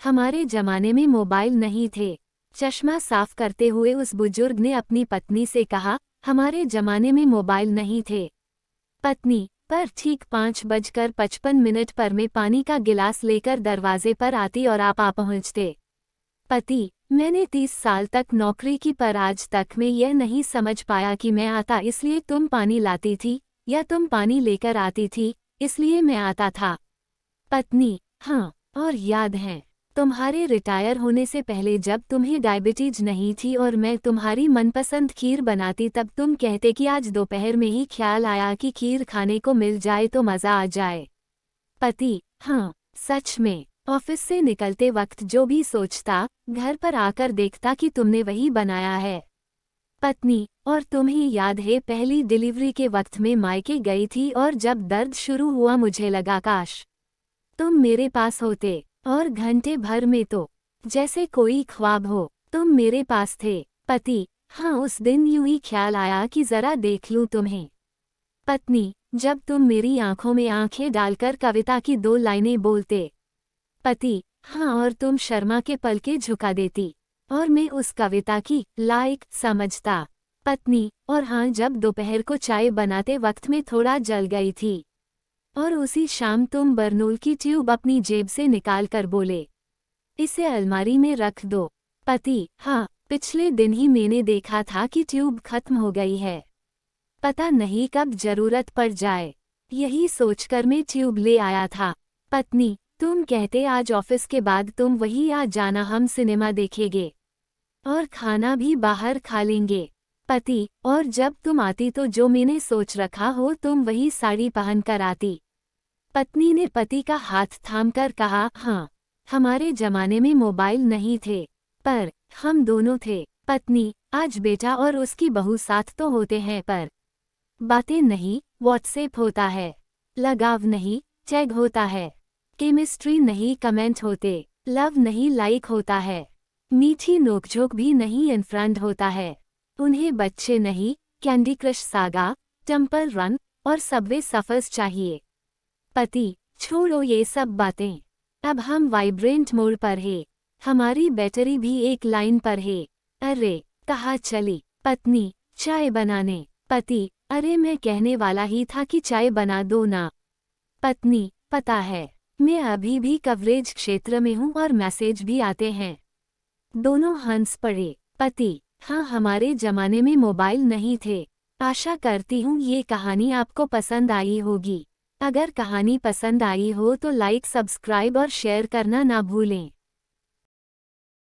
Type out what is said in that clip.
हमारे जमाने में मोबाइल नहीं थे। चश्मा साफ करते हुए उस बुजुर्ग ने अपनी पत्नी से कहा, हमारे जमाने में मोबाइल नहीं थे। पत्नी, पर ठीक 5:55 पर मैं पानी का गिलास लेकर दरवाजे पर आती और आप आ पहुंचते। पति, मैंने 30 साल तक नौकरी की पर आज तक मैं यह नहीं समझ पाया कि मैं आता इसलिए तुम पानी लाती थी या तुम पानी लेकर आती थी इसलिए मैं आता था। पत्नी, हाँ, और याद है तुम्हारे रिटायर होने से पहले जब तुम्हें डायबिटीज नहीं थी और मैं तुम्हारी मनपसंद खीर बनाती तब तुम कहते कि आज दोपहर में ही ख्याल आया कि खीर खाने को मिल जाए तो मज़ा आ जाए। पति, हाँ, सच में ऑफिस से निकलते वक्त जो भी सोचता, घर पर आकर देखता कि तुमने वही बनाया है। पत्नी, और तुम्हें याद है पहली डिलीवरी के वक्त में मायके गई थी और जब दर्द शुरू हुआ मुझे लगा काश तुम मेरे पास होते, और घंटे भर में तो जैसे कोई ख्वाब हो तुम मेरे पास थे। पति, हाँ, उस दिन यूं ही ख्याल आया कि जरा देख लूं तुम्हें। पत्नी, जब तुम मेरी आंखों में आंखें डालकर कविता की 2 लाइनें बोलते। पति, हाँ, और तुम शर्मा के पलके झुका देती और मैं उस कविता की लायक समझता। पत्नी, और हाँ, जब दोपहर को चाय बनाते वक्त में थोड़ा जल गई थी और उसी शाम तुम बरनोल की ट्यूब अपनी जेब से निकाल कर बोले, इसे अलमारी में रख दो। पति, हाँ, पिछले दिन ही मैंने देखा था कि ट्यूब खत्म हो गई है, पता नहीं कब जरूरत पड़ जाए, यही सोचकर मैं ट्यूब ले आया था। पत्नी, तुम कहते आज ऑफिस के बाद तुम वही आ जाना, हम सिनेमा देखेंगे और खाना भी बाहर खा लेंगे। पति, और जब तुम आती तो जो मैंने सोच रखा हो तुम वही साड़ी पहन कर आती। पत्नी ने पति का हाथ थामकर कहा, हाँ, हमारे जमाने में मोबाइल नहीं थे, पर हम दोनों थे। पत्नी, आज बेटा और उसकी बहू साथ तो होते हैं पर बातें नहीं, व्हाट्सएप होता है, लगाव नहीं, चैट होता है, केमिस्ट्री नहीं, कमेंट होते, लव नहीं, लाइक होता है, मीठी नोकझोंक भी नहीं, इनफ्रेंड होता है। उन्हें बच्चे नहीं, candy crush saga, temple run और सबवे सफर्स चाहिए। पति, छोड़ो ये सब बातें, अब हम वाइब्रेंट मोड पर है, हमारी बैटरी भी एक लाइन पर है। अरे, कहाँ चली? पत्नी, चाय बनाने। पति, अरे मैं कहने वाला ही था कि चाय बना दो ना। पत्नी, पता है, मैं अभी भी कवरेज क्षेत्र में हूँ और मैसेज भी आते हैं। दोनों हंस पड़े। पति, हाँ, हमारे जमाने में मोबाइल नहीं थे। आशा करती हूँ ये कहानी आपको पसंद आई होगी। अगर कहानी पसंद आई हो तो लाइक, सब्सक्राइब और शेयर करना ना भूलें।